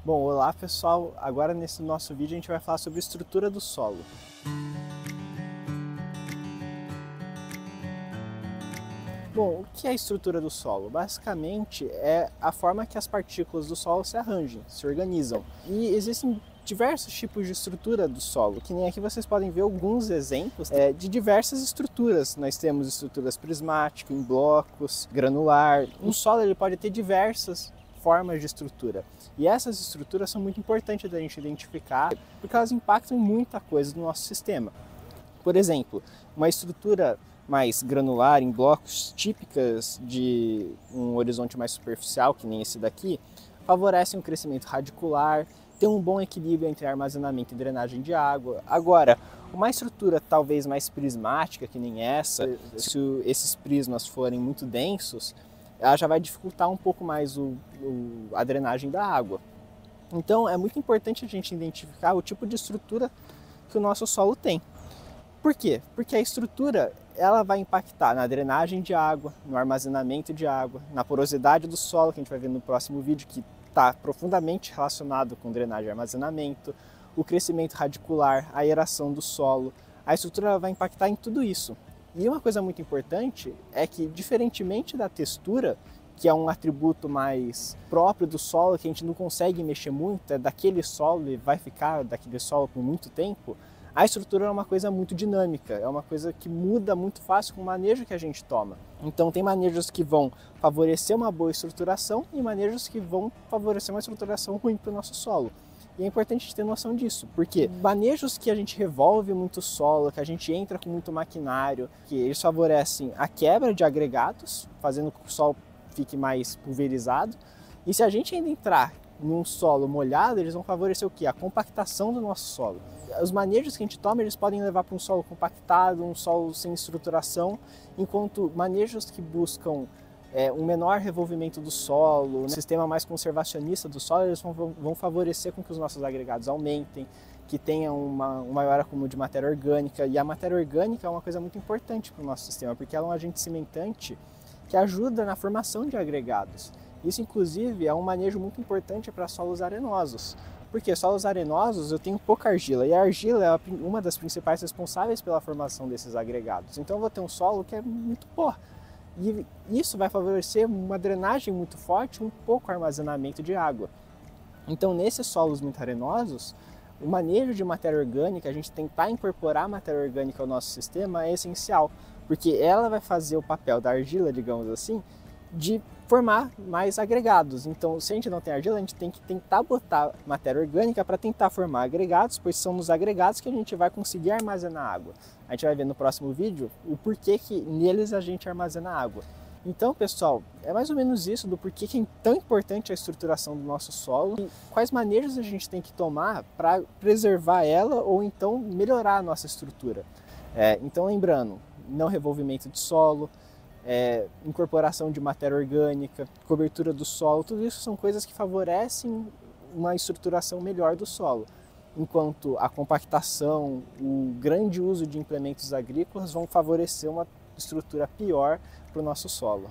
Bom, olá pessoal, agora nesse nosso vídeo a gente vai falar sobre estrutura do solo. Bom, o que é a estrutura do solo? Basicamente é a forma que as partículas do solo se arranjam, se organizam. E existem diversos tipos de estrutura do solo, que nem aqui vocês podem ver alguns exemplos de diversas estruturas. Nós temos estruturas prismáticas, em blocos, granular. Um solo ele pode ter diversas formas de estrutura. E essas estruturas são muito importantes da gente identificar, porque elas impactam muita coisa no nosso sistema. Por exemplo, uma estrutura mais granular, em blocos típicas de um horizonte mais superficial, que nem esse daqui, favorece um crescimento radicular, tem um bom equilíbrio entre armazenamento e drenagem de água. Agora, uma estrutura talvez mais prismática, que nem essa, se esses prismas forem muito densos, ela já vai dificultar um pouco mais a drenagem da água. Então, é muito importante a gente identificar o tipo de estrutura que o nosso solo tem. Por quê? Porque a estrutura ela vai impactar na drenagem de água, no armazenamento de água, na porosidade do solo, que a gente vai ver no próximo vídeo, que está profundamente relacionado com drenagem e armazenamento, o crescimento radicular, a aeração do solo. A estrutura vai impactar em tudo isso. E uma coisa muito importante é que, diferentemente da textura, que é um atributo mais próprio do solo, que a gente não consegue mexer muito, é daquele solo e vai ficar daquele solo por muito tempo, a estrutura é uma coisa muito dinâmica, é uma coisa que muda muito fácil com o manejo que a gente toma. Então tem manejos que vão favorecer uma boa estruturação e manejos que vão favorecer uma estruturação ruim para o nosso solo. E é importante a gente ter noção disso, porque manejos que a gente revolve muito o solo, que a gente entra com muito maquinário, que eles favorecem a quebra de agregados, fazendo com que o solo fique mais pulverizado. E se a gente ainda entrar num solo molhado, eles vão favorecer o quê? A compactação do nosso solo. Os manejos que a gente toma, eles podem levar para um solo compactado, um solo sem estruturação, enquanto manejos que buscam um menor revolvimento do solo, um sistema mais conservacionista do solo, eles vão favorecer com que os nossos agregados aumentem, que tenham um maior acúmulo de matéria orgânica. E a matéria orgânica é uma coisa muito importante para o nosso sistema, porque ela é um agente cimentante que ajuda na formação de agregados. Isso, inclusive, é um manejo muito importante para solos arenosos. Porque solos arenosos eu tenho pouca argila, e a argila é uma das principais responsáveis pela formação desses agregados. Então eu vou ter um solo que é muito pó. E isso vai favorecer uma drenagem muito forte e um pouco armazenamento de água. Então, nesses solos muito arenosos, o manejo de matéria orgânica, a gente tentar incorporar matéria orgânica ao nosso sistema é essencial, porque ela vai fazer o papel da argila, digamos assim, de formar mais agregados. Então, se a gente não tem argila, a gente tem que tentar botar matéria orgânica para tentar formar agregados, pois são nos agregados que a gente vai conseguir armazenar água. A gente vai ver no próximo vídeo o porquê que neles a gente armazena água. Então, pessoal, é mais ou menos isso do porquê que é tão importante a estruturação do nosso solo e quais maneiras a gente tem que tomar para preservar ela ou então melhorar a nossa estrutura. Então, lembrando, não revolvimento de solo, incorporação de matéria orgânica, cobertura do solo, tudo isso são coisas que favorecem uma estruturação melhor do solo, enquanto a compactação, o grande uso de implementos agrícolas vão favorecer uma estrutura pior para o nosso solo.